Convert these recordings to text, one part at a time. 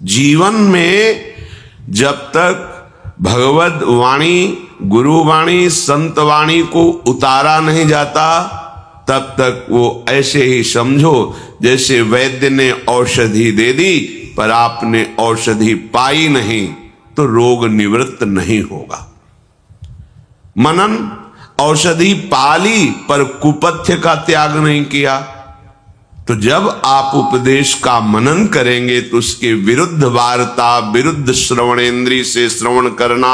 जीवन में जब तक भगवत वाणी, गुरु वाणी, संत वाणी को उतारा नहीं जाता, तब तक वो ऐसे ही समझो जैसे वैद्य ने औषधि दे दी पर आपने औषधि पाई नहीं, तो रोग निवृत्त नहीं होगा। मनन, औषधि पाली पर कुपथ्य का त्याग नहीं किया। तो जब आप उपदेश का मनन करेंगे तो उसके विरुद्ध वार्ता, विरुद्ध श्रवणेंद्रिय से श्रवण करना,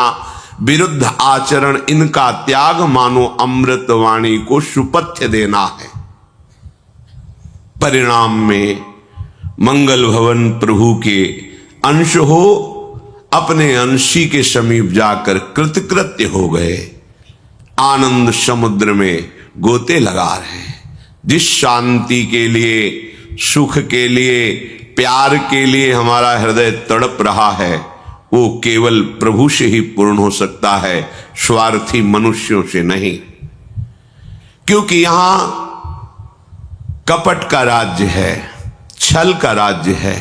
विरुद्ध आचरण, इनका त्याग मानो अमृत वाणी को सुपथ्य देना है। परिणाम में मंगल भवन प्रभु के अंश हो, अपने अंशी के समीप जाकर कृतकृत्य हो गए, आनंद समुद्र में गोते लगा रहे हैं। जिस शांति के लिए, सुख के लिए, प्यार के लिए हमारा हृदय तड़प रहा है, वो केवल प्रभु से ही पूर्ण हो सकता है, स्वार्थी मनुष्यों से नहीं। क्योंकि यहां कपट का राज्य है, छल का राज्य है,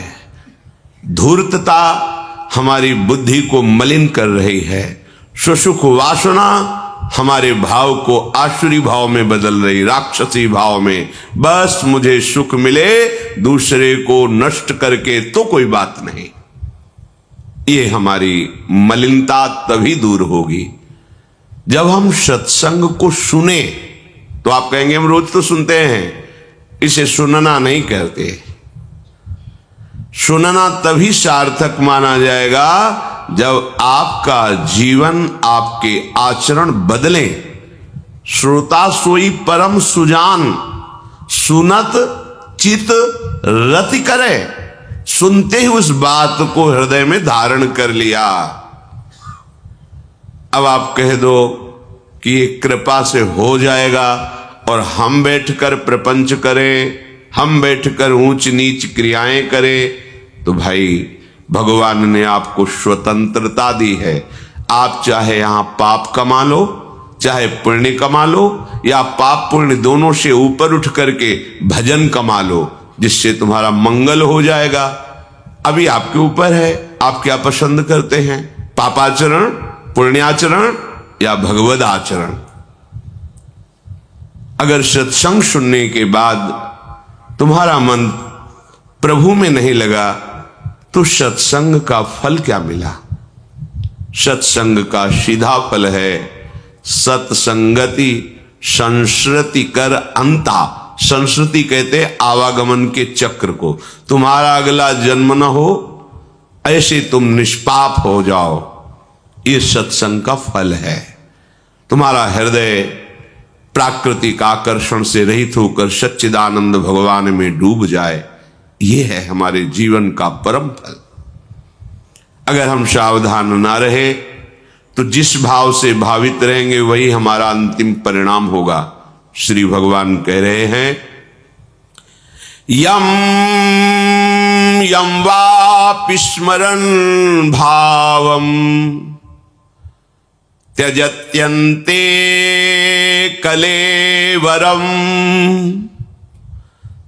धूर्तता हमारी बुद्धि को मलिन कर रही है, सुसुख वासना हमारे भाव को आसुरी भाव में बदल रही, राक्षसी भाव में। बस मुझे सुख मिले, दूसरे को नष्ट करके तो कोई बात नहीं। ये हमारी मलिनता तभी दूर होगी जब हम सत्संग को सुने। तो आप कहेंगे हम रोज तो सुनते हैं, इसे सुनना नहीं कहते। सुनना तभी सार्थक माना जाएगा जब आपका जीवन, आपके आचरण बदले। श्रोता सोई परम सुजान, सुनत चित रति करे। सुनते ही उस बात को हृदय में धारण कर लिया। अब आप कह दो कि ये कृपा से हो जाएगा और हम बैठकर प्रपंच करें, हम बैठकर ऊंच नीच क्रियाएं करें, तो भाई भगवान ने आपको स्वतंत्रता दी है। आप चाहे यहां पाप कमा लो, चाहे पुण्य कमा लो, या पाप पुण्य दोनों से ऊपर उठ करके भजन कमा लो, जिससे तुम्हारा मंगल हो जाएगा। अभी आपके ऊपर है, आप क्या पसंद करते हैं, पापाचरण, पुण्याचरण या भगवद आचरण। अगर सत्संग सुनने के बाद तुम्हारा मन प्रभु में नहीं लगा, तो सत्संग का फल क्या मिला? सत्संग का सीधा फल है सत्संगति संस्कृति कर अंता। संस्कृति कहते आवागमन के चक्र को। तुम्हारा अगला जन्म न हो, ऐसे तुम निष्पाप हो जाओ, ये सत्संग का फल है। तुम्हारा हृदय प्राकृतिक आकर्षण से रहित होकर सच्चिदानंद भगवान में डूब जाए, ये है हमारे जीवन का परम फल। अगर हम सावधान ना रहे तो जिस भाव से भावित रहेंगे वही हमारा अंतिम परिणाम होगा। श्री भगवान कह रहे हैं, यम यम वापि स्मरन् भावम त्यजत्यन्ते कलेवरम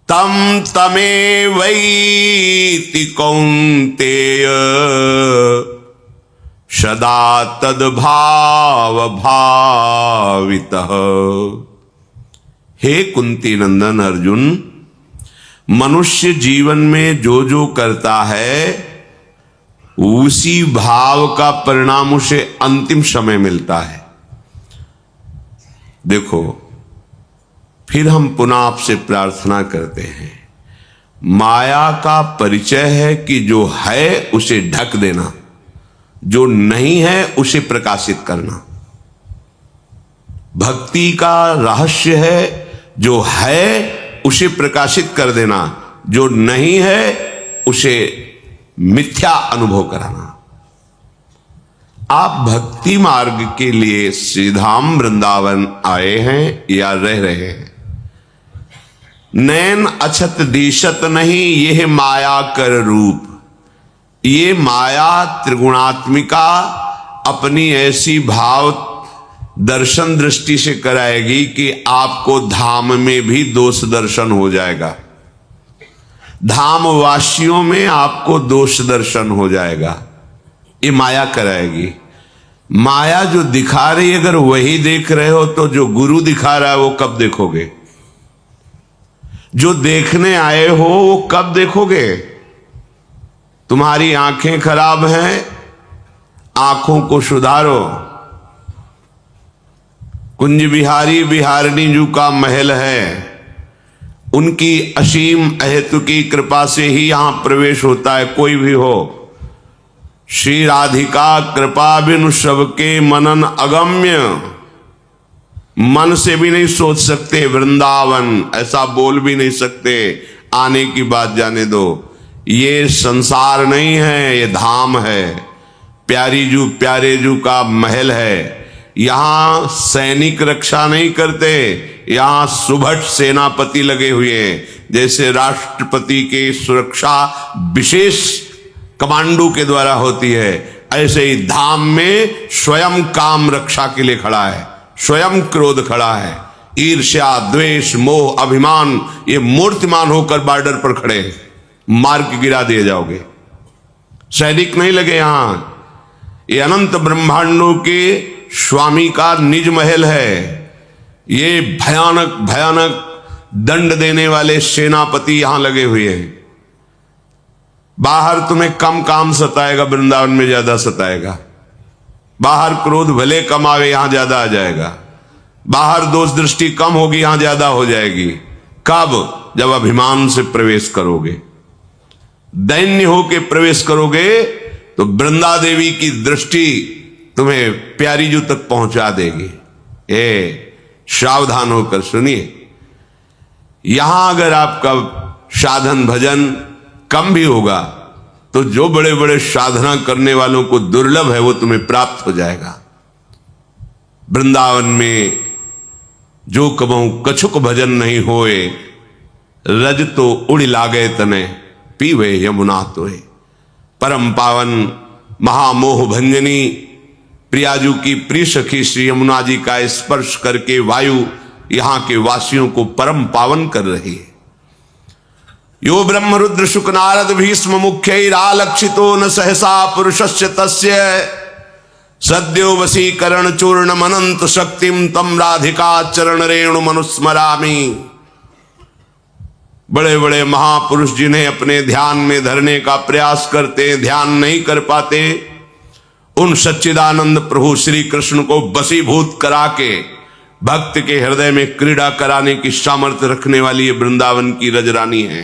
तम तमेवैति कौन्तेय सदा तद्भाव भावितः। हे कुंती नंदन अर्जुन, मनुष्य जीवन में जो जो करता है उसी भाव का परिणाम उसे अंतिम समय मिलता है। देखो, फिर हम पुनः आपसे प्रार्थना करते हैं, माया का परिचय है कि जो है उसे ढक देना, जो नहीं है उसे प्रकाशित करना। भक्ति का रहस्य है जो है उसे प्रकाशित कर देना, जो नहीं है उसे मिथ्या अनुभव कराना। आप भक्ति मार्ग के लिए श्रीधाम वृंदावन आए हैं या रह रहे हैं। नैन अछत दिशत नहीं, यह माया कर रूप। ये माया त्रिगुणात्मिका अपनी ऐसी भाव दर्शन दृष्टि से कराएगी कि आपको धाम में भी दोष दर्शन हो जाएगा। धाम वासियों में आपको दोष दर्शन हो जाएगा। ये माया कराएगी। माया जो दिखा रही, अगर वही देख रहे हो तो जो गुरु दिखा रहा है वो कब देखोगे? जो देखने आए हो वो कब देखोगे? तुम्हारी आंखें खराब हैं, आंखों को सुधारो। कुंज बिहारी बिहारिणी जी का महल है, उनकी असीम अहेतुकी कृपा से ही यहां प्रवेश होता है, कोई भी हो। श्री राधिका कृपा बिनु सबके मनन अगम्य, मन से भी नहीं सोच सकते वृंदावन, ऐसा बोल भी नहीं सकते। आने की बात जाने दो। ये संसार नहीं है, ये धाम है। प्यारी जू प्यारे जू का महल है। यहां सैनिक रक्षा नहीं करते, यहां सुभट सेनापति लगे हुए हैं। जैसे राष्ट्रपति की सुरक्षा विशेष कमांडो के द्वारा होती है, ऐसे ही धाम में स्वयं काम रक्षा के लिए खड़ा है, स्वयं क्रोध खड़ा है। ईर्ष्या, द्वेष, मोह, अभिमान, ये मूर्तिमान होकर बॉर्डर पर खड़े हैं, मार के गिरा दिए जाओगे। सैनिक नहीं लगे यहां। ये अनंत ब्रह्मांडों के स्वामी का निज महल है। ये भयानक भयानक दंड देने वाले सेनापति यहां लगे हुए हैं। बाहर तुम्हें कम काम सताएगा, वृंदावन में ज्यादा सताएगा। बाहर क्रोध भले कम आवे, यहां ज्यादा आ जाएगा। बाहर दोष दृष्टि कम होगी, यहां ज्यादा हो जाएगी। कब? जब अभिमान से प्रवेश करोगे, दैन्य होके प्रवेश करोगे, तो वृंदा देवी की दृष्टि तुम्हें प्यारी जू तक पहुंचा देगी। सावधान होकर सुनिए। यहां अगर आपका साधन भजन कम भी होगा तो जो बड़े बड़े साधना करने वालों को दुर्लभ है वो तुम्हें प्राप्त हो जाएगा। वृंदावन में जो कबहू कछुक भजन नहीं होए, रज तो उड़ लागे तने पीवे यमुना तोए। परम पावन महामोह भंजनी प्रियाजू की प्रिय सखी श्री यमुना जी का स्पर्श करके वायु यहां के वासियों को परम पावन कर रही है। यो ब्रह्म रुद्र शुक नारद भीष्म मुख्यैरालक्षितो न सहसा पुरुषस्य तस्य सद्यो वशीकरण चूर्णम अनंत शक्तिम तम राधिका चरण रेणु मनुस्मरामि। बड़े बड़े महापुरुष जिन्हें अपने ध्यान में धरने का प्रयास करते, ध्यान नहीं कर पाते, उन सच्चिदानंद प्रभु श्री कृष्ण को वशीभूत करा के भक्त के हृदय में क्रीड़ा कराने की सामर्थ्य रखने वाली ये वृंदावन की रजरानी है।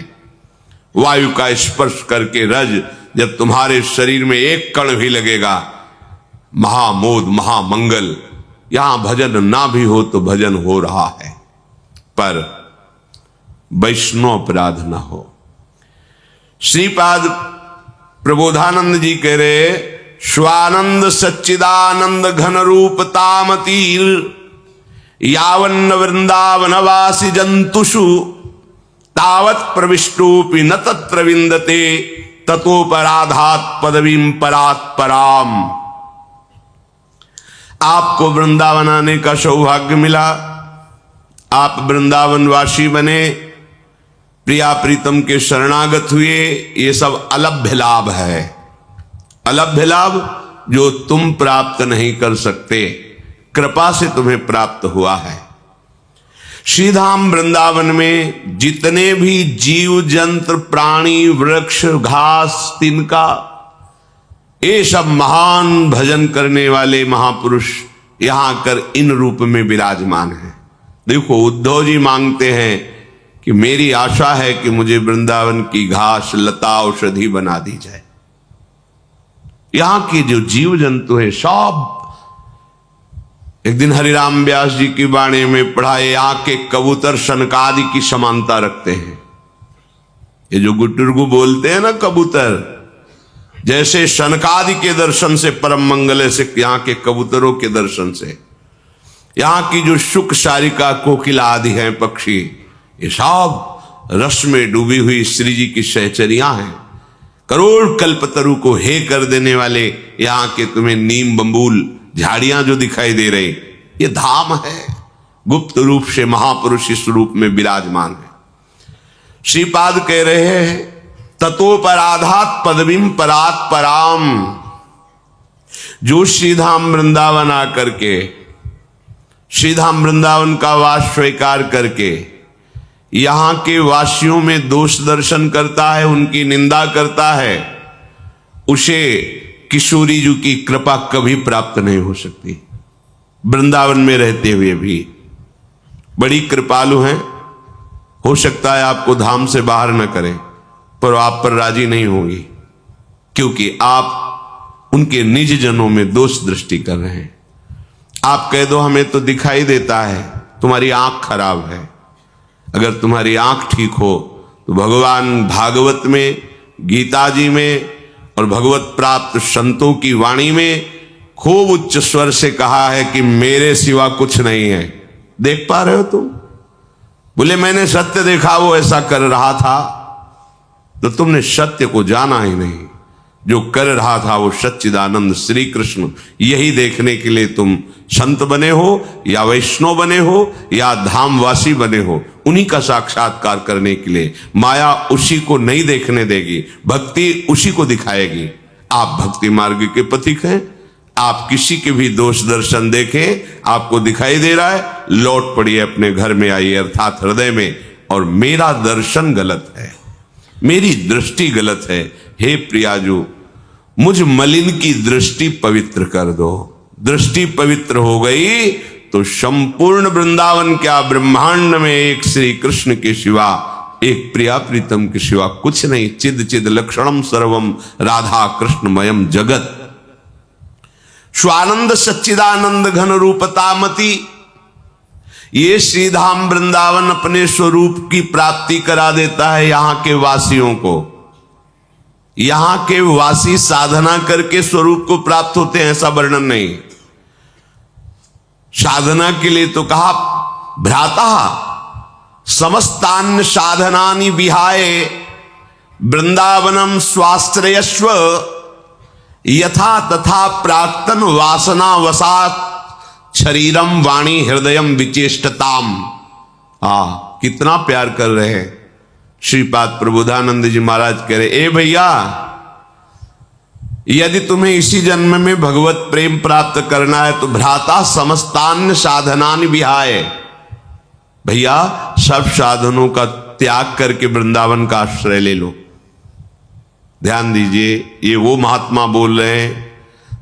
वायु का स्पर्श करके रज जब तुम्हारे शरीर में एक कण भी लगेगा, महामोद महामंगल। यहां भजन ना भी हो तो भजन हो रहा है, पर वैष्णव अपराध ना हो। श्रीपाद प्रबोधानंद जी कह रहे, स्वानंद सच्चिदानंद घन रूप तामतीर यावन्न वृंदावनवासी जंतुषु तावत प्रविष्टोपि न तत्र विंदते ततोपराधात पदवीं परात पराम। आपको वृंदावन आने का सौभाग्य मिला, आप वृंदावनवासी बने, प्रिया प्रीतम के शरणागत हुए, ये सब अलभ्य लाभ है। अलभ्य लाभ जो तुम प्राप्त नहीं कर सकते, कृपा से तुम्हें प्राप्त हुआ है। श्रीधाम वृंदावन में जितने भी जीव जंत्र प्राणी वृक्ष घास तिनका, ये सब महान भजन करने वाले महापुरुष यहां कर इन रूप में विराजमान हैं। देखो, उद्धव जी मांगते हैं कि मेरी आशा है कि मुझे वृंदावन की घास लता औषधि बना दी जाए। यहां के जो जीव जंतु है सब, एक दिन हरिराम व्यास जी की वाणी में पढ़ा, यहाँ के कबूतर शनकादि की समानता रखते हैं। ये जो गुटुरगु बोलते हैं ना कबूतर, जैसे शनकादि के दर्शन से परम मंगल है, से यहाँ के कबूतरों के दर्शन से। यहाँ की जो शुक शारिका कोकिला आदि हैं पक्षी, ये सब रस में डूबी हुई श्री जी की सहचरियां हैं। करोड़ कल्पतरु को हे कर देने वाले यहाँ के तुम्हें नीम बंबूल झाड़ियां जो दिखाई दे रही, ये धाम है। गुप्त रूप से महापुरुष इस रूप में विराजमान है। श्रीपाद कह रहे हैं ततोपराधात पदवीम परात पराम। जो श्रीधाम वृंदावन आकर के श्रीधाम वृंदावन का वास स्वीकार करके यहां के वासियों में दोष दर्शन करता है, उनकी निंदा करता है, उसे किशोरी जी की कृपा कभी प्राप्त नहीं हो सकती। वृंदावन में रहते हुए भी बड़ी कृपालु हैं, हो सकता है आपको धाम से बाहर न करें, पर आप पर राजी नहीं होंगी, क्योंकि आप उनके निज जनों में दोष दृष्टि कर रहे हैं। आप कह दो हमें तो दिखाई देता है, तुम्हारी आंख खराब है। अगर तुम्हारी आंख ठीक हो तो भगवान भागवत में, गीता जी में और भगवत प्राप्त संतों की वाणी में खूब उच्च स्वर से कहा है कि मेरे सिवा कुछ नहीं है। देख पा रहे हो तुम? बोले मैंने सत्य देखा, वो ऐसा कर रहा था। तो तुमने सत्य को जाना ही नहीं। जो कर रहा था वो सच्चिदानंद श्री कृष्ण। यही देखने के लिए तुम संत बने हो या वैष्णव बने हो या धामवासी बने हो, उन्हीं का साक्षात्कार करने के लिए। माया उसी को नहीं देखने देगी, भक्ति उसी को दिखाएगी। आप भक्ति मार्ग के पथिक हैं। आप किसी के भी दोष दर्शन देखें, आपको दिखाई दे रहा है, लौट पड़िए, अपने घर में आइए, अर्थात हृदय में। और मेरा दर्शन गलत है, मेरी दृष्टि गलत है। हे प्रियाजू, मुझ मलिन की दृष्टि पवित्र कर दो। दृष्टि पवित्र हो गई तो संपूर्ण वृंदावन क्या, ब्रह्मांड में एक श्री कृष्ण के सिवा, एक प्रिया प्रीतम के सिवा कुछ नहीं। चिद चिद लक्षणम सर्वम राधा कृष्णमयम जगत। स्वानंद सच्चिदानंद घन रूपतामति। ये श्रीधाम वृंदावन अपने स्वरूप की प्राप्ति करा देता है यहां के वासियों को। यहां के वासी साधना करके स्वरूप को प्राप्त होते हैं, ऐसा वर्णन नहीं। साधना के लिए तो कहा भ्राता समस्तान्य साधनानि विहाय वृंदावनम स्वाश्रयस्व यथा तथा प्राक्तन वासना वसात शरीरम वाणी हृदयम विचेष्टताम। कितना प्यार कर रहे हैं श्रीपाद प्रबोधानंद जी महाराज। कह रहे ए भैया, यदि तुम्हें इसी जन्म में भगवत प्रेम प्राप्त करना है तो भ्राता समस्तान्य साधनानि विहाय, भैया सब साधनों का त्याग करके वृंदावन का आश्रय ले लो। ध्यान दीजिए, ये वो महात्मा बोल रहे हैं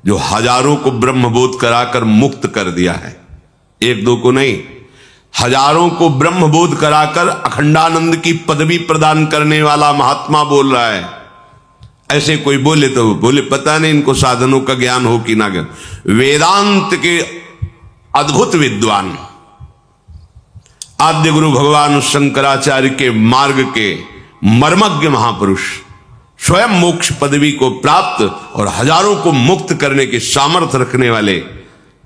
जो हजारों को ब्रह्मबोध कराकर मुक्त कर दिया है। एक दो को नहीं, हजारों को ब्रह्मबोध कराकर अखंडानंद की पदवी प्रदान करने वाला महात्मा बोल रहा है। ऐसे कोई बोले तो बोले पता नहीं इनको साधनों का ज्ञान हो कि ना ज्ञान। वेदांत के अद्भुत विद्वान आद्य गुरु भगवान शंकराचार्य के मार्ग के मर्मज्ञ महापुरुष, स्वयं मोक्ष पदवी को प्राप्त और हजारों को मुक्त करने के सामर्थ्य रखने वाले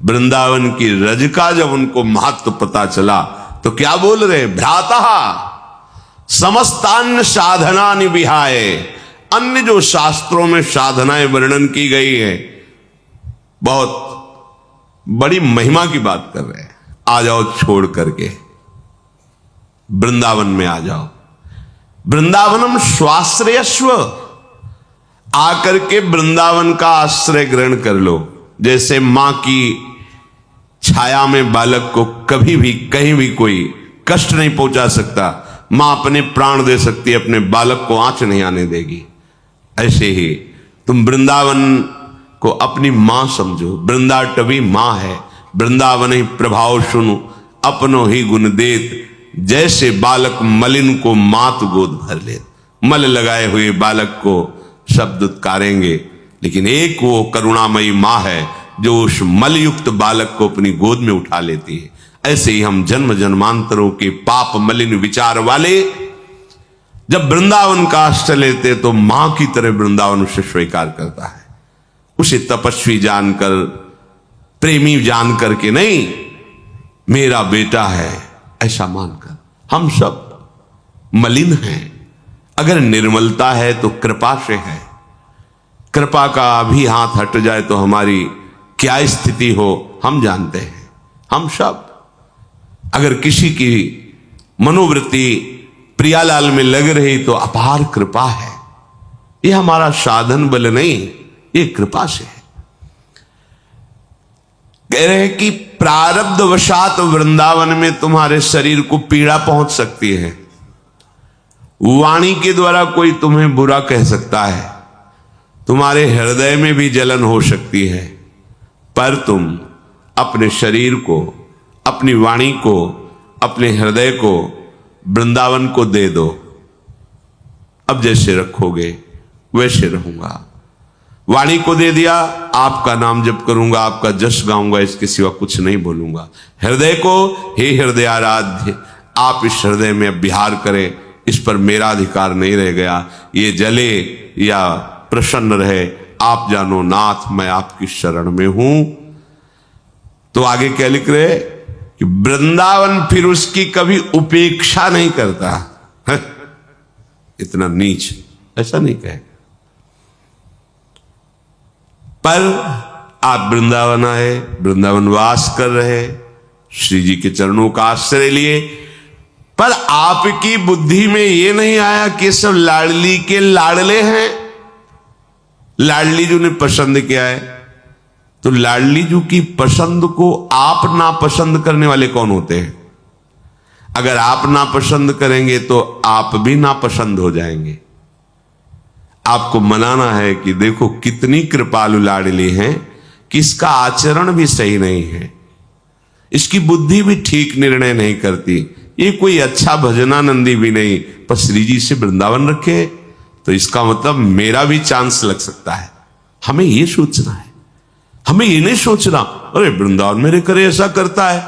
वृंदावन की रज का जब उनको महत्व पता चला तो क्या बोल रहे? भ्राता समस्तान्य साधनानि विहाय। अन्य जो शास्त्रों में साधनाएं वर्णन की गई है, बहुत बड़ी महिमा की बात कर रहे हैं। आ जाओ छोड़ करके वृंदावन में आ जाओ। वृंदावनम स्वाश्रयस्व, आकर के वृंदावन का आश्रय ग्रहण कर लो। जैसे मां की छाया में बालक को कभी भी कहीं भी कोई कष्ट नहीं पहुंचा सकता, मां अपने प्राण दे सकती है, अपने बालक को आंच नहीं आने देगी। ऐसे ही तुम वृंदावन को अपनी मां समझो। वृंदाटवी मां है, वृंदावन ही प्रभाव सुनु अपनो ही गुण देत। जैसे बालक मलिन को मात गोद भर ले, मल लगाए हुए बालक को शब्द उत्कारेंगे, लेकिन एक वो करुणामयी मां है जो उस मलयुक्त बालक को अपनी गोद में उठा लेती है। ऐसे ही हम जन्म जन्मांतरों के पाप मलिन विचार वाले जब वृंदावन का आश्रय लेते तो मां की तरह वृंदावन उसे स्वीकार करता है। उसे तपस्वी जानकर, प्रेमी जानकर के नहीं, मेरा बेटा है ऐसा मानकर। हम सब मलिन हैं, अगर निर्मलता है तो कृपा से है। कृपा का भी हाथ हट जाए तो हमारी क्या स्थिति हो हम जानते हैं। हम सब अगर किसी की मनोवृत्ति प्रियालाल में लग रही तो अपार कृपा है। ये हमारा साधन बल नहीं, ये कृपा से है। कह रहे हैं कि प्रारब्ध वशात वृंदावन में तुम्हारे शरीर को पीड़ा पहुंच सकती है, वाणी के द्वारा कोई तुम्हें बुरा कह सकता है, तुम्हारे हृदय में भी जलन हो सकती है, पर तुम अपने शरीर को, अपनी वाणी को, अपने हृदय को वृंदावन को दे दो। अब जैसे रखोगे वैसे रहूंगा। वाणी को दे दिया, आपका नाम जप करूंगा, आपका जश गाऊंगा, इसके सिवा कुछ नहीं बोलूंगा। हृदय को, हे हृदय आराध्य, आप इस हृदय में विहार करें, इस पर मेरा अधिकार नहीं रह गया, ये जले या प्रसन्न रहे, आप जानो नाथ, मैं आपकी शरण में हूं। तो आगे क्या लिख रहे कि वृंदावन फिर उसकी कभी उपेक्षा नहीं करता। इतना नीच ऐसा नहीं कहेगा। पर आप वृंदावन आए, वृंदावन वास कर रहे, श्री जी के चरणों का आश्रय लिए, पर आपकी बुद्धि में यह नहीं आया कि सब लाडली के लाडले हैं, लाडली जी ने पसंद किया है। तो लाडली जी की पसंद को आप नापसंद करने वाले कौन होते हैं? अगर आप नापसंद करेंगे तो आप भी नापसंद हो जाएंगे। आपको मनाना है कि देखो कितनी कृपालु लाडली हैं, कि इसका आचरण भी सही नहीं है, इसकी बुद्धि भी ठीक निर्णय नहीं करती, ये कोई अच्छा भजनानंदी भी नहीं, पर श्री जी से वृंदावन रखे तो इसका मतलब मेरा भी चांस लग सकता है। हमें ये सोचना है, हमें ये नहीं सोचना अरे वृंदावन मेरे करे ऐसा करता है,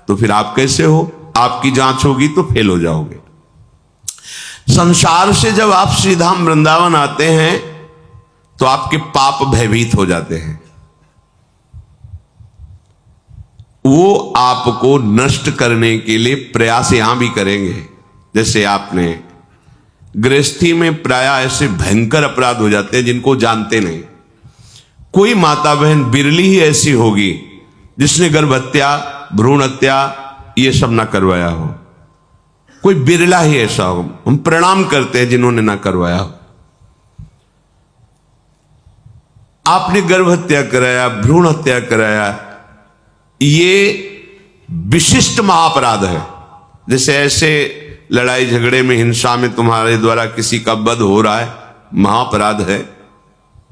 तो फिर आप कैसे हो? आपकी जांच होगी तो फेल हो जाओगे। संसार से जब आप श्रीधाम वृंदावन आते हैं तो आपके पाप भयभीत हो जाते हैं, वो आपको नष्ट करने के लिए प्रयास यहां भी करेंगे। जैसे आपने गृहस्थी में प्राय ऐसे भयंकर अपराध हो जाते हैं जिनको जानते नहीं। कोई माता बहन बिरली ही ऐसी होगी जिसने गर्भ हत्या, भ्रूण हत्या ये सब ना करवाया हो, कोई बिरला ही ऐसा हो। हम प्रणाम करते हैं जिन्होंने ना करवाया हो। आपने गर्भ हत्या कराया, भ्रूण हत्या कराया, ये विशिष्ट महाअपराध है। जैसे ऐसे लड़ाई झगड़े में, हिंसा में तुम्हारे द्वारा किसी का वध हो रहा है, महाअपराध है,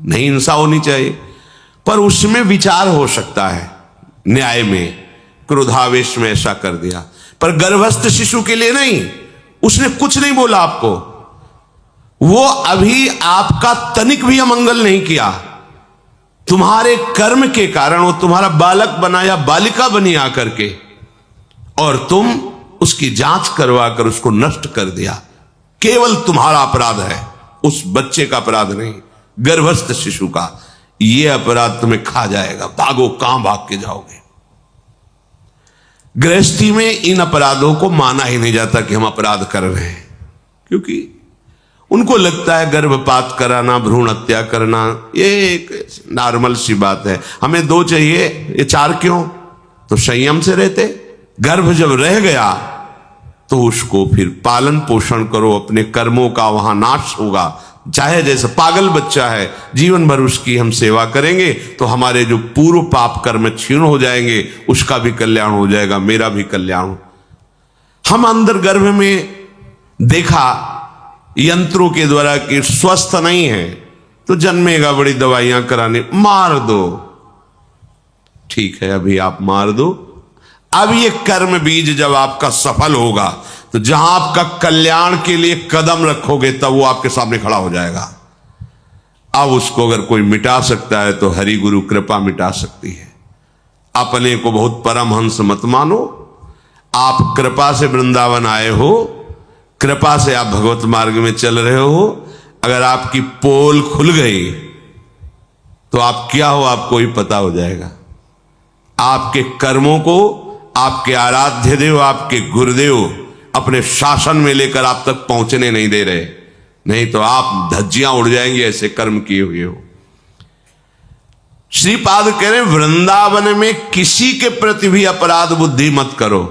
नहीं हिंसा होनी चाहिए, पर उसमें विचार हो सकता है न्याय में, क्रोधावेश में ऐसा कर दिया। पर गर्भस्थ शिशु के लिए नहीं, उसने कुछ नहीं बोला आपको, वो अभी आपका तनिक भी अमंगल नहीं किया, तुम्हारे कर्म के कारण वो तुम्हारा बालक बना या बालिका बनी आकर के, और तुम उसकी जांच करवा कर उसको नष्ट कर दिया। केवल तुम्हारा अपराध है, उस बच्चे का अपराध नहीं, गर्भस्थ शिशु का। यह अपराध तुम्हें खा जाएगा, भागो, कहां भाग के जाओगे। गृहस्थी में इन अपराधों को माना ही नहीं जाता कि हम अपराध कर रहे हैं, क्योंकि उनको लगता है गर्भपात कराना, भ्रूण हत्या करना ये एक नॉर्मल सी बात है, हमें 2 चाहिए, ये 4 क्यों? तो संयम से रहते। गर्भ जब रह गया तो उसको फिर पालन पोषण करो, अपने कर्मों का वहां नाश होगा। चाहे जैसे पागल बच्चा है, जीवन भर उसकी हम सेवा करेंगे तो हमारे जो पूर्व पाप कर्म क्षीण हो जाएंगे, उसका भी कल्याण हो जाएगा, मेरा भी कल्याण। हम अंदर गर्भ में देखा यंत्रों के द्वारा कि स्वस्थ नहीं है, तो जन्मेगा, बड़ी दवाइयां कराने, मार दो। ठीक है, अभी आप मार दो, अब ये कर्म बीज जब आपका सफल होगा तो जहां आपका कल्याण के लिए कदम रखोगे तब वो आपके सामने खड़ा हो जाएगा। अब उसको अगर कोई मिटा सकता है तो हरि गुरु कृपा मिटा सकती है। अपने को बहुत परमहंस मत मानो, आप कृपा से वृंदावन आए हो, कृपा से आप भगवत मार्ग में चल रहे हो। अगर आपकी पोल खुल गई तो आप क्या हो आपको ही पता हो जाएगा। आपके कर्मों को आपके आराध्य देव, आपके गुरुदेव अपने शासन में लेकर आप तक पहुंचने नहीं दे रहे, नहीं तो आप धज्जियां उड़ जाएंगे ऐसे कर्म किए हुए हो। श्रीपाद कह रहे वृंदावन में किसी के प्रति भी अपराध बुद्धि मत करो,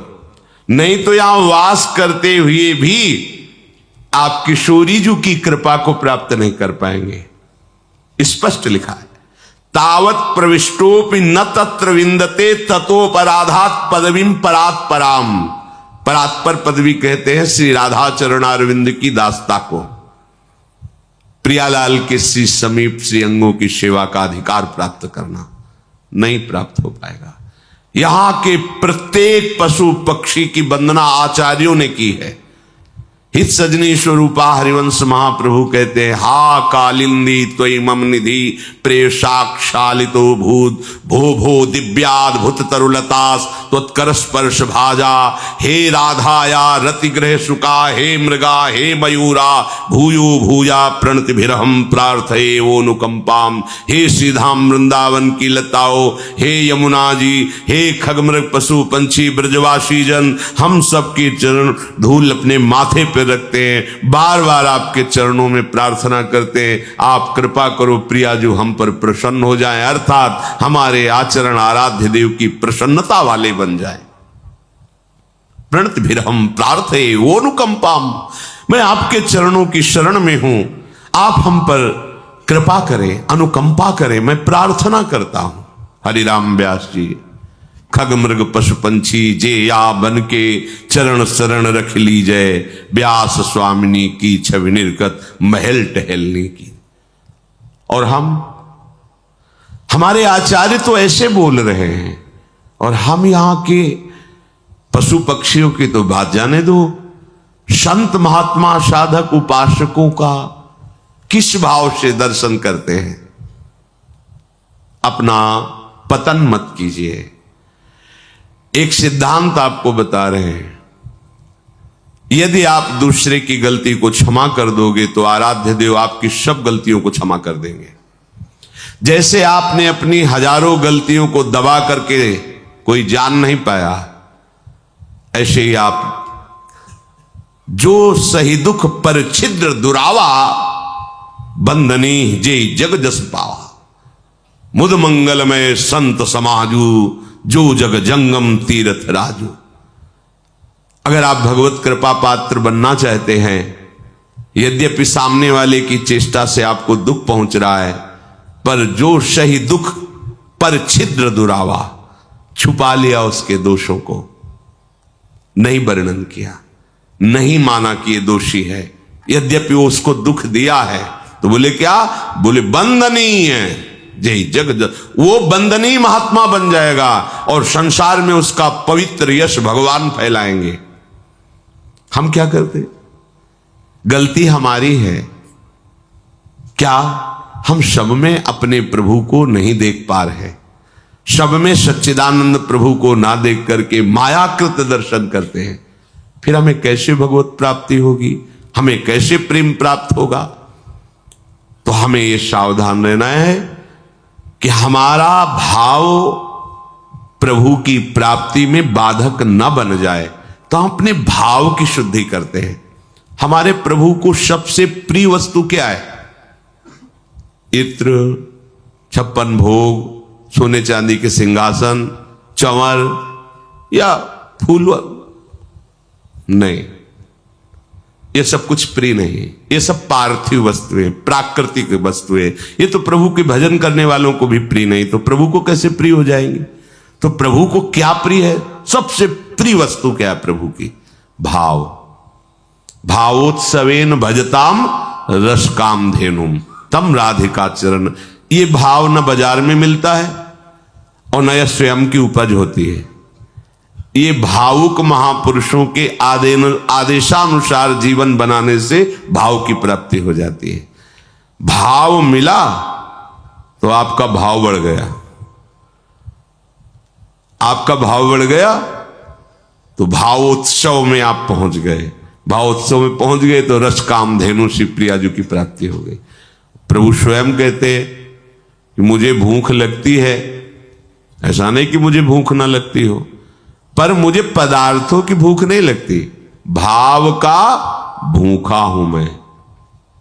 नहीं तो यहां वास करते हुए भी आप किशोरीजू की कृपा को प्राप्त नहीं कर पाएंगे। स्पष्ट लिखा है, तावत प्रविष्टोपि न तत्र विंदते ततोपराधात पदवीं परात पराम। परात्पर पदवी कहते हैं श्री राधा चरणारविंद की दास्ता को। प्रियालाल के श्री समीप श्री अंगों की सेवा का अधिकार प्राप्त करना नहीं प्राप्त हो पाएगा। यहां के प्रत्येक पशु पक्षी की वंदना आचार्यों ने की है। हित सजनी स्वरूपा हरिवंश महाप्रभु कहते हैं, हा कालिंदी त्वयि मम निधि प्रेषाक्षालितो भूत भो भो दिव्याद्भुत तरुलतास त्वत्कर स्पर्श भाजा। हे राधाया रतिग्रह सुका, हे मृगा हे मयूरा भूयो भूया प्रणतिभिरहम प्रार्थये ओनुकंपाम। हे श्रीधाम वृंदावन की लताओ, हे यमुना जी, हे खगमृग पशु पंछी ब्रजवासी जन, हम सबके चरण धूल अपने माथे पर रखते हैं, बार बार आपके चरणों में प्रार्थना करते हैं, आप कृपा करो प्रियाजू हम पर प्रसन्न हो जाएं, अर्थात हमारे आचरण आराध्य देव की प्रसन्नता वाले बन जाएं। प्रणत भी हम प्रार्थे ओनुकंपाम, मैं आपके चरणों की शरण में हूं, आप हम पर कृपा करें, अनुकंपा करें, मैं प्रार्थना करता हूं। हरिराम व्यास जी, खग मृग पशु पंछी जे या बन के चरण शरण रख लीजय, व्यास स्वामिनी की छवि निर्गत महल टहलने की। और हमारे आचार्य तो ऐसे बोल रहे हैं, और हम यहां के पशु पक्षियों की तो बात जाने दो। संत महात्मा साधक उपासकों का किस भाव से दर्शन करते हैं। अपना पतन मत कीजिए। एक सिद्धांत आपको बता रहे हैं, यदि आप दूसरे की गलती को क्षमा कर दोगे तो आराध्य देव आपकी सब गलतियों को क्षमा कर देंगे। जैसे आपने अपनी हजारों गलतियों को दबा करके कोई जान नहीं पाया, ऐसे ही आप जो सही दुख पर छिद्र दुरावा बंधनी जे जग जस पावा। मुद मंगलमय संत समाजू जो जग जंगम तीर्थ राजू। अगर आप भगवत कृपा पात्र बनना चाहते हैं, यद्यपि सामने वाले की चेष्टा से आपको दुख पहुंच रहा है, पर जो सही दुख पर छिद्र दुरावा, छुपा लिया उसके दोषों को, नहीं वर्णन किया, नहीं माना कि ये दोषी है, यद्यपि वो उसको दुख दिया है, तो बोले क्या? बोले बंदनीय है जय जग, वो बंदनीय महात्मा बन जाएगा और संसार में उसका पवित्र यश भगवान फैलाएंगे। हम क्या करते? गलती हमारी है क्या? हम सब में अपने प्रभु को नहीं देख पा रहे, सब में सच्चिदानंद प्रभु को ना देख करके मायाकृत दर्शन करते हैं। फिर हमें कैसे भगवत प्राप्ति होगी? हमें कैसे प्रेम प्राप्त होगा? तो हमें यह सावधान रहना है कि हमारा भाव प्रभु की प्राप्ति में बाधक न बन जाए। तो हम अपने भाव की शुद्धि करते हैं। हमारे प्रभु को सबसे प्रिय वस्तु क्या है? इत्र, 56 भोग, सोने चांदी के सिंहासन, चंवर या फूल नहीं, ये सब कुछ प्रिय नहीं। ये सब पार्थिव वस्तुएं, प्राकृतिक वस्तुएं। ये तो प्रभु के भजन करने वालों को भी प्रिय नहीं, तो प्रभु को कैसे प्रिय हो जाएंगे? तो प्रभु को क्या प्रिय है? सबसे प्रिय वस्तु क्या है प्रभु की? भाव। भावोत्सवेन भजताम रसकाम धेनुम तम राधिका चरण। ये भाव न बाजार में मिलता है और न यह स्वयं की उपज होती है। ये भावुक महापुरुषों के आदेशानुसार जीवन बनाने से भाव की प्राप्ति हो जाती है। भाव मिला तो आपका भाव बढ़ गया, आपका भाव बढ़ गया तो भावोत्सव में आप पहुंच गए। भावोत्सव में पहुंच गए तो रस काम धेनु श्री प्रियाजू की प्राप्ति हो गई। प्रभु स्वयं कहते हैं कि मुझे भूख लगती है, ऐसा नहीं कि मुझे भूख ना लगती हो, पर मुझे पदार्थों की भूख नहीं लगती, भाव का भूखा हूं मैं।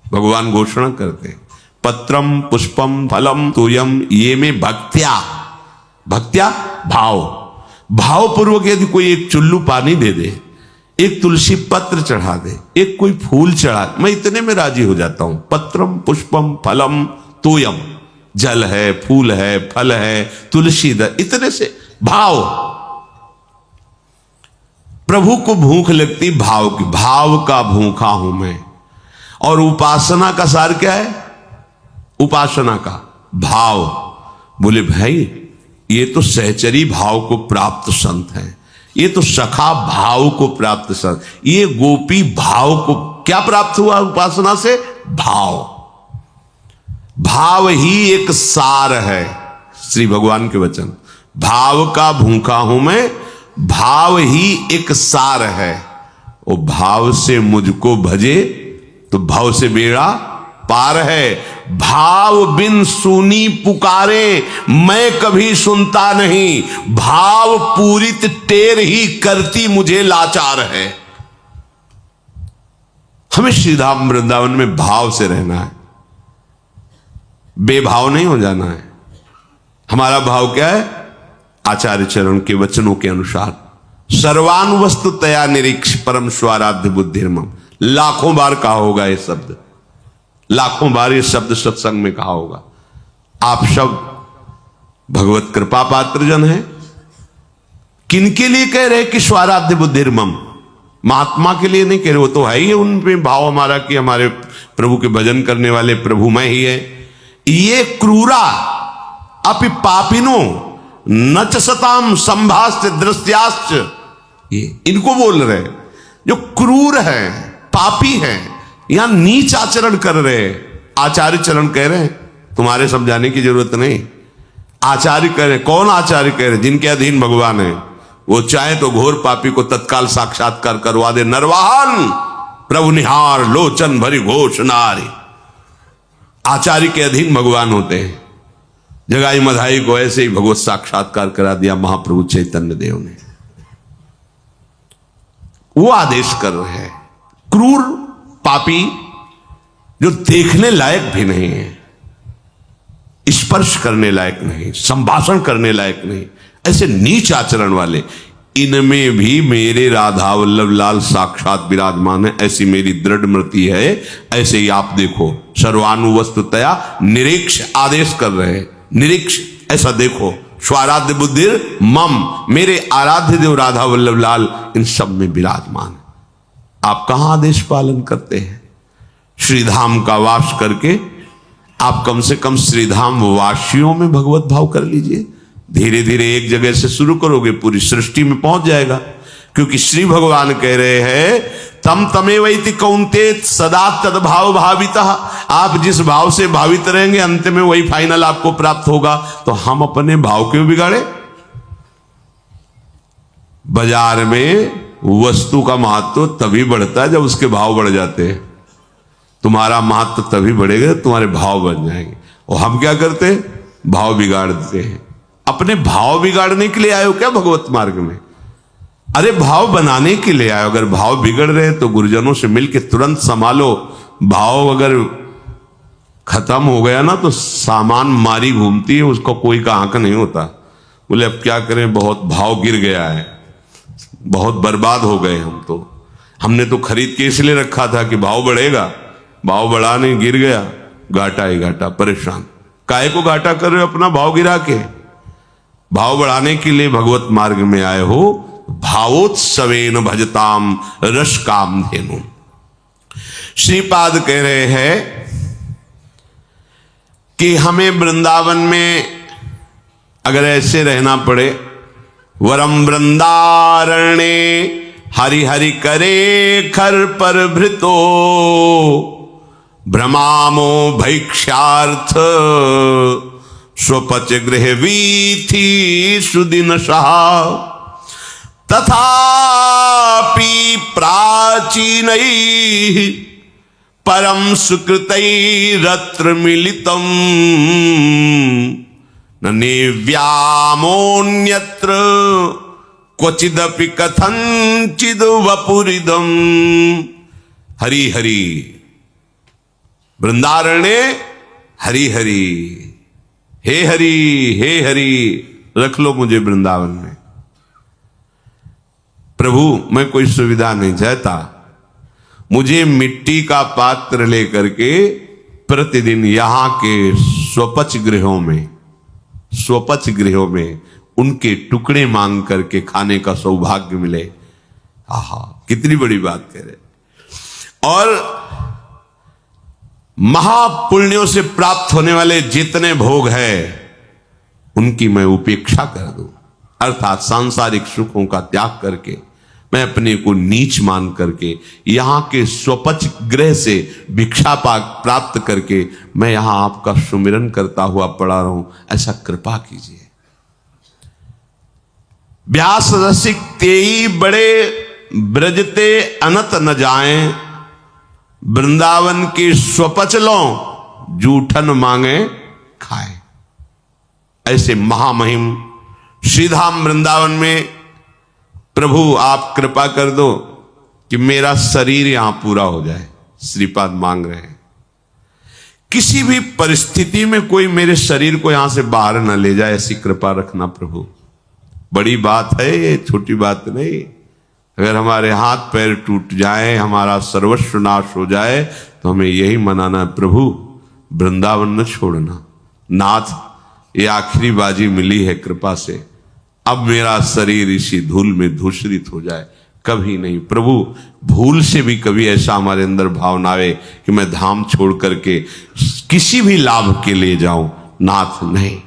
भगवान घोषणा करते हैं, पत्रम पुष्पम फलम तोयम ये में भक्त्या। भक्त्या भाव, भाव पूर्वक यदि कोई एक चुल्लू पानी दे दे एक तुलसी पत्र चढ़ा दे, एक कोई फूल चढ़ा, मैं इतने में राजी हो जाता हूं। पत्रम पुष्पम फलम तोयम, जल है, फूल है, फल है, तुलसी दर, इतने से भाव। प्रभु को भूख लगती भाव की, भाव का भूखा हूं मैं। और उपासना का सार क्या है? उपासना का भाव। बोले भाई ये तो सहचरी भाव को प्राप्त संत हैं, ये तो सखा भाव को प्राप्त संत, ये गोपी भाव को क्या प्राप्त हुआ उपासना से? भाव। भाव ही एक सार है, श्री भगवान के वचन। भाव का भूखा हूं मैं, भाव ही एक सार है। वो भाव से मुझको भजे तो भाव से बेड़ा पार है। भाव बिन सुनी पुकारे मैं कभी सुनता नहीं, भाव पूरित टेर ही करती मुझे लाचार है। हमें श्रीधाम वृंदावन में भाव से रहना है, बेभाव नहीं हो जाना है। हमारा भाव क्या है? आचार्य चरण के वचनों के अनुसार सर्वानुवस्तु तया निरीक्ष परम स्वाराध्य बुद्धिर्मम। लाखों बार कहा होगा ये शब्द, लाखों बार ये शब्द सत्संग में कहा होगा। आप सब भगवत कृपा पात्र जन हैं। किनके लिए कह रहे कि स्वाराध्य बुद्धिर्मम? महात्मा के लिए नहीं कह रहे, वो तो है ही उनपे भाव हमारा कि हमारे प्रभु के भजन करने वाले प्रभुमय ही है। ये क्रूरा अपि पापिनो न च सताम संभाष्य दृश्याश्च, ये इनको बोल रहे जो क्रूर है, पापी है, यहां नीच आचरण कर रहे। आचार्य चरण कह रहे हैं तुम्हारे समझाने की जरूरत नहीं। आचार्य कह रहे, कौन आचार्य कह रहे? जिनके अधीन भगवान है। वो चाहे तो घोर पापी को तत्काल साक्षात्कार करवा दे। नरवाहन प्रभु निहार लोचन भरी घोष नारी। आचार्य के अधीन भगवान होते हैं। जगाई मधाई को ऐसे ही भगवत साक्षात्कार करा दिया महाप्रभु चैतन्य देव ने। वो आदेश कर रहे हैं। क्रूर पापी जो देखने लायक भी नहीं है, स्पर्श करने लायक नहीं, संभाषण करने लायक नहीं, ऐसे नीच आचरण वाले, इनमें भी मेरे राधा वल्लभ लाल साक्षात विराजमान है, ऐसी मेरी दृढ़ मृति है। ऐसे ही आप देखो, सर्वानुवस्तुतया निरीक्ष आदेश कर रहे हैं। निरीक्ष, ऐसा देखो। स्वाराध्य बुद्धि मम, मेरे आराध्य देव राधा वल्लभ लाल इन सब में विराजमान। आप कहां आदेश पालन करते हैं? श्रीधाम का वास करके आप कम से कम श्रीधाम वासियों में भगवत भाव कर लीजिए। धीरे धीरे एक जगह से शुरू करोगे, पूरी सृष्टि में पहुंच जाएगा। क्योंकि श्री भगवान कह रहे हैं तम तमेवैति कौन्तेय सदा तद्भाव भावितः। आप जिस भाव से भावित रहेंगे अंत में वही फाइनल आपको प्राप्त होगा। तो हम अपने भाव क्यों बिगाड़े? बाजार में वस्तु का महत्व तभी बढ़ता है जब उसके भाव बढ़ जाते हैं। तुम्हारा महत्व तभी बढ़ेगा तुम्हारे भाव बढ़ जाएंगे। और हम क्या करते हैं? भाव बिगाड़ देते हैं। अपने भाव बिगाड़ने के लिए आए हो क्या भगवत मार्ग में? अरे भाव बनाने के लिए आए। अगर भाव बिगड़ रहे तो गुरुजनों से मिलके तुरंत संभालो। भाव अगर खत्म हो गया ना तो सामान मारी घूमती है, उसका कोई का आंक नहीं होता। बोले अब क्या करें, बहुत भाव गिर गया है, बहुत बर्बाद हो गए हम तो। हमने तो खरीद के इसलिए रखा था कि भाव बढ़ेगा, भाव बढ़ा नहीं, गिर गया, घाटा ही घाटा, परेशान। काहे को घाटा कर रहे हो अपना भाव गिरा के? भाव बढ़ाने के लिए भगवत मार्ग में आए हो। भावोत्सवेन भजताम रस काम धेनु। श्रीपाद कह रहे हैं कि हमें वृंदावन में अगर ऐसे रहना पड़े, वरम वृंदारण्ये हरि हरि करे खर पर भृतो भ्रमामो भैक्ष्यार्थ स्वपच गृह वीथि सुदिन सहा तथापि प्राचीनैः परम सुकृतैरत्र मिलितम् न निव्यामोऽन्यत्र क्वचिदपि कथंचिद वपुरिदम्। हरि हरि वृंदारण्ये हरि हरि, हे हरि रख लो मुझे वृंदावन में। प्रभु मैं कोई सुविधा नहीं चाहता, मुझे मिट्टी का पात्र लेकर के प्रतिदिन यहां के स्वपच गृहों में उनके टुकड़े मांग करके खाने का सौभाग्य मिले। आहा, कितनी बड़ी बात कह रहे। और महापुण्यों से प्राप्त होने वाले जितने भोग हैं उनकी मैं उपेक्षा कर दूं, अर्थात सांसारिक सुखों का त्याग करके मैं अपने को नीच मान करके यहां के स्वपच गृह से भिक्षा प्राप्त करके मैं यहां आपका सुमिरन करता हुआ पड़ा रहूं, ऐसा कृपा कीजिए। व्यास रसिक तेई बड़े ब्रजते अनत न जाएं, वृंदावन की स्वपच लो जूठन मांगे खाए। ऐसे महामहिम श्रीधाम वृंदावन में प्रभु आप कृपा कर दो कि मेरा शरीर यहां पूरा हो जाए, श्रीपाद मांग रहे हैं। किसी भी परिस्थिति में कोई मेरे शरीर को यहां से बाहर न ले जाए, ऐसी कृपा रखना प्रभु। बड़ी बात है ये, छोटी बात नहीं। अगर हमारे हाथ पैर टूट जाए, हमारा सर्वस्व नाश हो जाए, तो हमें यही मनाना है, प्रभु वृंदावन न छोड़ना। नाथ, ये आखिरी बाजी मिली है कृपा से, अब मेरा शरीर इसी धूल में धूसरित हो जाए, कभी नहीं। प्रभु भूल से भी कभी ऐसा हमारे अंदर भाव ना आए कि मैं धाम छोड़ करके किसी भी लाभ के लिए जाऊं। नाथ, नहीं।